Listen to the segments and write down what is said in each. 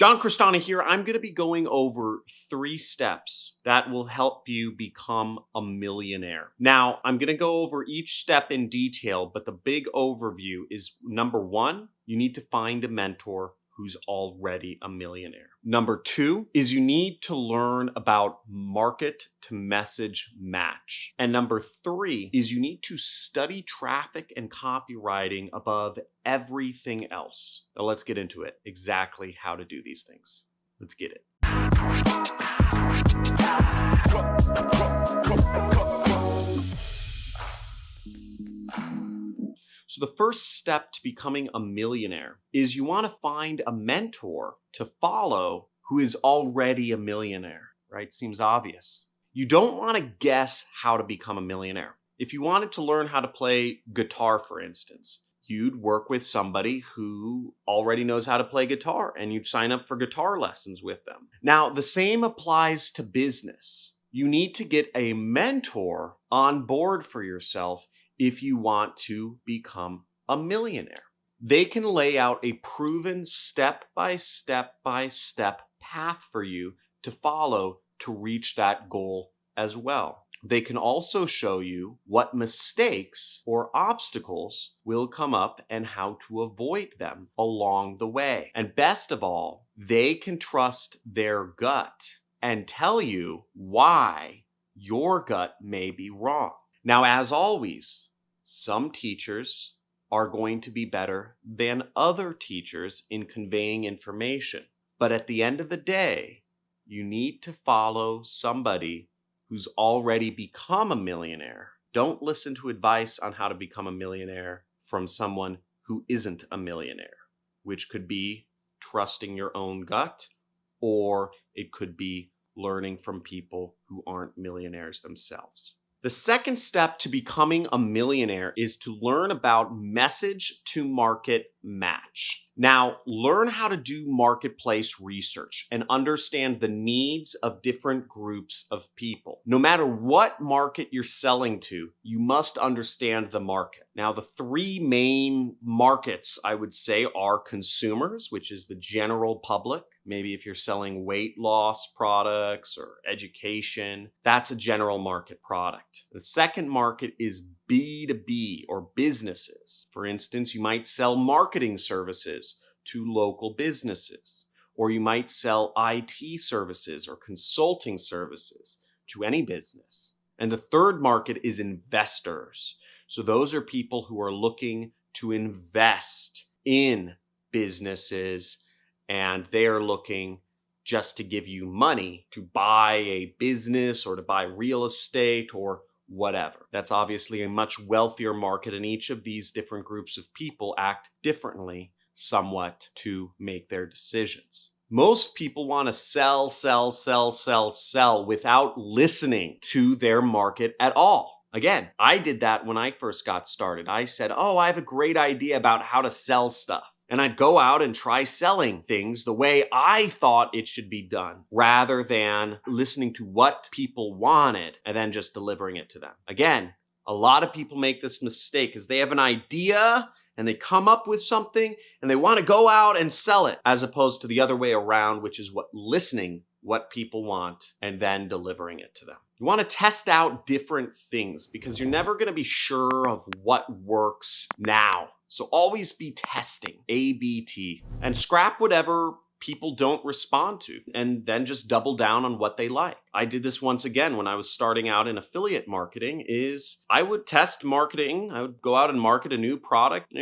John Crestani here. I'm going to be going over 3 steps that will help you become a millionaire. Now, I'm going to go over each step in detail, but the big overview is number 1, you need to find a mentor who's already a millionaire. Number 2 is you need to learn about market to message match. And number 3 is you need to study traffic and copywriting above everything else. Now let's get into it. Exactly how to do these things. Let's get it. So the first step to becoming a millionaire is you want to find a mentor to follow who is already a millionaire, right? Seems obvious. You don't want to guess how to become a millionaire. If you wanted to learn how to play guitar, for instance, you'd work with somebody who already knows how to play guitar and you'd sign up for guitar lessons with them. Now, the same applies to business. You need to get a mentor on board for yourself if you want to become a millionaire. They can lay out a proven step-by-step path for you to follow to reach that goal as well. They can also show you what mistakes or obstacles will come up and how to avoid them along the way. And best of all, they can trust their gut and tell you why your gut may be wrong. Now, as always, some teachers are going to be better than other teachers in conveying information. But at the end of the day, you need to follow somebody who's already become a millionaire. Don't listen to advice on how to become a millionaire from someone who isn't a millionaire, which could be trusting your own gut, or it could be learning from people who aren't millionaires themselves. The second step to becoming a millionaire is to learn about message to market match. Now, learn how to do marketplace research and understand the needs of different groups of people. No matter what market you're selling to, you must understand the market. Now, the 3 main markets, I would say, are consumers, which is the general public. Maybe if you're selling weight loss products or education, that's a general market product. The second market is B2B or businesses. For instance, you might sell marketing services to local businesses, or you might sell IT services or consulting services to any business. And the third market is investors. So those are people who are looking to invest in businesses, and they are looking just to give you money to buy a business or to buy real estate or whatever. That's obviously a much wealthier market, and each of these different groups of people act differently somewhat to make their decisions. Most people want to sell without listening to their market at all. Again, I did that when I first got started. I said, I have a great idea about how to sell stuff. And I'd go out and try selling things the way I thought it should be done, rather than listening to what people wanted and then just delivering it to them. Again, a lot of people make this mistake because they have an idea and they come up with something and they want to go out and sell it, as opposed to the other way around, which is listening what people want and then delivering it to them. You want to test out different things because you're never going to be sure of what works now. So always be testing, A/B/T, and scrap whatever people don't respond to and then just double down on what they like. I did this once again when I was starting out in affiliate marketing. I would test marketing. I would go out and market a new product,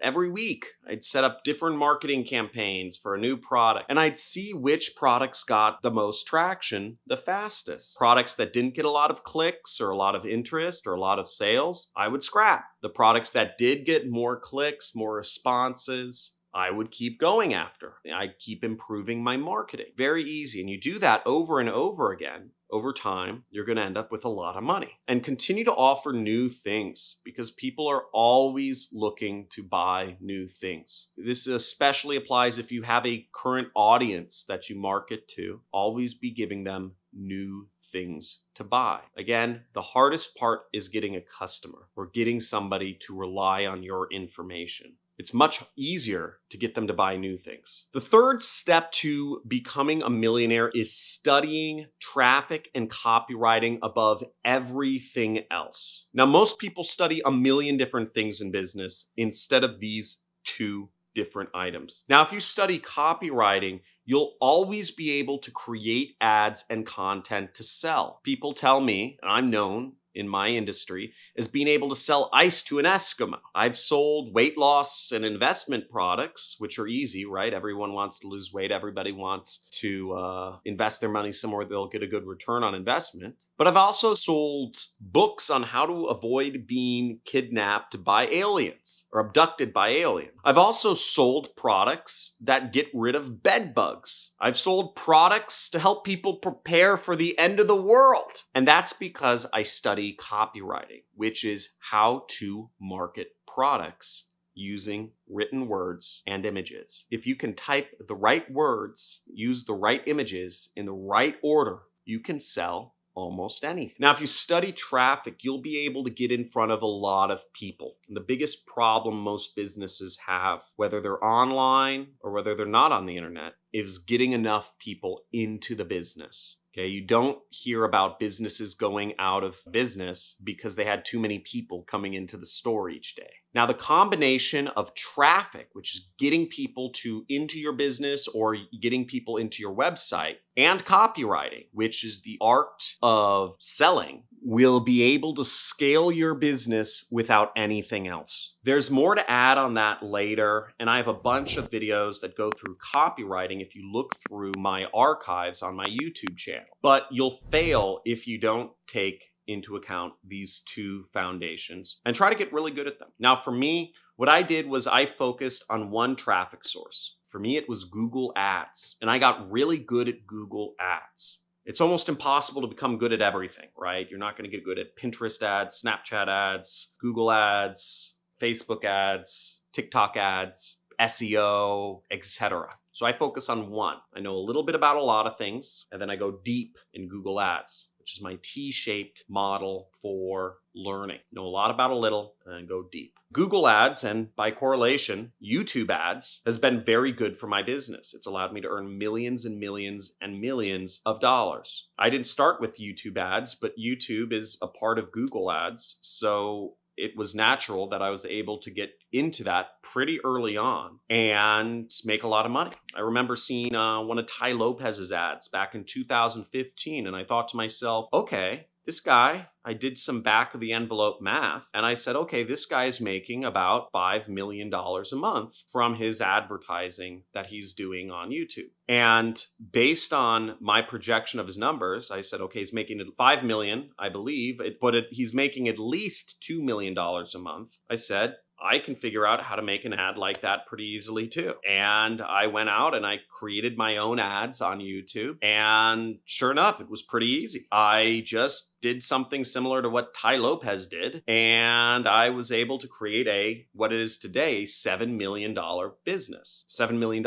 every week. I'd set up different marketing campaigns for a new product, and I'd see which products got the most traction the fastest. Products that didn't get a lot of clicks or a lot of interest or a lot of sales, I would scrap. The products that did get more clicks, more responses, I would keep going after. I'd keep improving my marketing. Very easy. And you do that over and over again. Over time, you're going to end up with a lot of money. And continue to offer new things because people are always looking to buy new things. This especially applies if you have a current audience that you market to. Always be giving them new things to buy. Again, the hardest part is getting a customer or getting somebody to rely on your information. It's much easier to get them to buy new things. The third step to becoming a millionaire is studying traffic and copywriting above everything else. Now, most people study a million different things in business instead of these two different items. Now, if you study copywriting, you'll always be able to create ads and content to sell. People tell me, and I'm known in my industry, as being able to sell ice to an Eskimo. I've sold weight loss and investment products, which are easy, right? Everyone wants to lose weight. Everybody wants to invest their money somewhere they'll get a good return on investment. But I've also sold books on how to avoid being kidnapped by aliens or abducted by aliens. I've also sold products that get rid of bed bugs. I've sold products to help people prepare for the end of the world. And that's because I study copywriting, which is how to market products using written words and images. If you can type the right words, use the right images in the right order, you can sell almost anything. Now, if you study traffic, you'll be able to get in front of a lot of people. And the biggest problem most businesses have, whether they're online or whether they're not on the internet, is getting enough people into the business. Okay, you don't hear about businesses going out of business because they had too many people coming into the store each day. Now, the combination of traffic, which is getting people into your business or getting people into your website, and copywriting, which is the art of selling, will be able to scale your business without anything else. There's more to add on that later, and I have a bunch of videos that go through copywriting if you look through my archives on my YouTube channel. But you'll fail if you don't take into account these two foundations and try to get really good at them. Now, for me, what I did was I focused on one traffic source. For me, it was Google Ads, and I got really good at Google Ads. It's almost impossible to become good at everything, right? You're not going to get good at Pinterest ads, Snapchat ads, Google ads, Facebook ads, TikTok ads, SEO, etc. So I focus on one. I know a little bit about a lot of things, and then I go deep in Google Ads, which is my T-shaped model for learning. Know a lot about a little and go deep. Google Ads, and by correlation, YouTube Ads, has been very good for my business. It's allowed me to earn millions and millions and millions of dollars. I didn't start with YouTube Ads, but YouTube is a part of Google Ads, so it was natural that I was able to get into that pretty early on and make a lot of money. I remember seeing one of Tai Lopez's ads back in 2015, and I thought to myself, okay, this guy, I did some back of the envelope math, and I said, okay, this guy's making about $5 million a month from his advertising that he's doing on YouTube. And based on my projection of his numbers, I said, okay, he's making $5 million, I believe, but he's making at least $2 million a month. I said, I can figure out how to make an ad like that pretty easily too. And I went out and I created my own ads on YouTube. And sure enough, it was pretty easy. I just did something similar to what Tai Lopez did. And I was able to create what is today, $7 million business, $7 million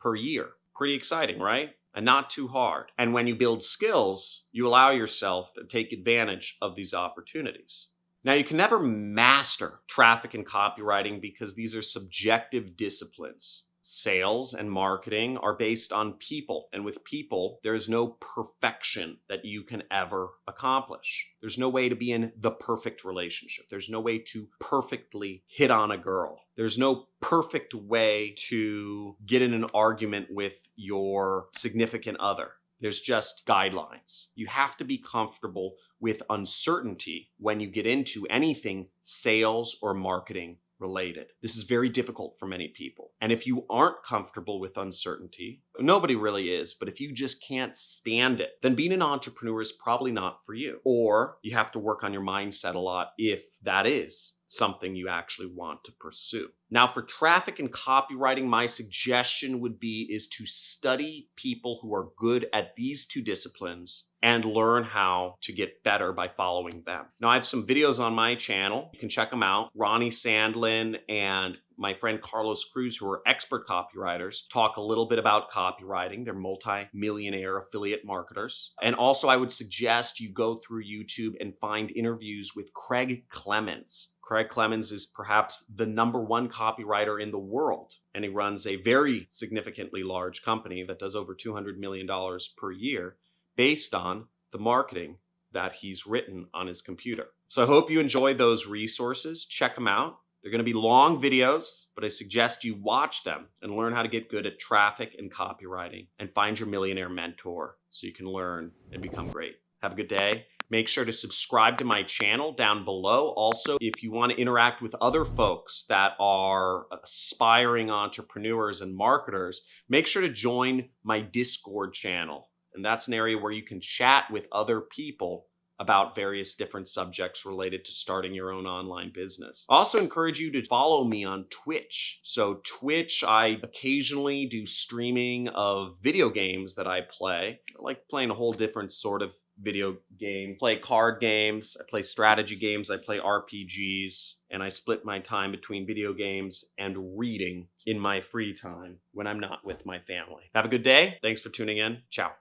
per year. Pretty exciting, right? And not too hard. And when you build skills, you allow yourself to take advantage of these opportunities. Now, you can never master traffic and copywriting because these are subjective disciplines. Sales and marketing are based on people, and with people, there is no perfection that you can ever accomplish. There's no way to be in the perfect relationship. There's no way to perfectly hit on a girl. There's no perfect way to get in an argument with your significant other. There's just guidelines. You have to be comfortable with uncertainty when you get into anything sales or marketing related. This is very difficult for many people. And if you aren't comfortable with uncertainty, nobody really is, but if you just can't stand it, then being an entrepreneur is probably not for you. Or you have to work on your mindset a lot if that is something you actually want to pursue. Now, for traffic and copywriting, my suggestion would be is to study people who are good at these two disciplines and learn how to get better by following them. Now, I have some videos on my channel. You can check them out. Ronnie Sandlin and my friend Carlos Cruz, who are expert copywriters, talk a little bit about copywriting. They're multi-millionaire affiliate marketers. And also, I would suggest you go through YouTube and find interviews with Craig Clemens. Craig Clemens is perhaps the #1 copywriter in the world, and he runs a very significantly large company that does over $200 million per year based on the marketing that he's written on his computer. So I hope you enjoy those resources. Check them out. They're going to be long videos, but I suggest you watch them and learn how to get good at traffic and copywriting and find your millionaire mentor so you can learn and become great. Have a good day. Make sure to subscribe to my channel down below. Also, if you want to interact with other folks that are aspiring entrepreneurs and marketers, make sure to join my Discord channel. And that's an area where you can chat with other people about various different subjects related to starting your own online business. I also encourage you to follow me on Twitch. So Twitch, I occasionally do streaming of video games that I play. I like playing a whole different sort of video game. I play card games, I play strategy games, I play RPGs, and I split my time between video games and reading in my free time when I'm not with my family. Have a good day. Thanks for tuning in. Ciao.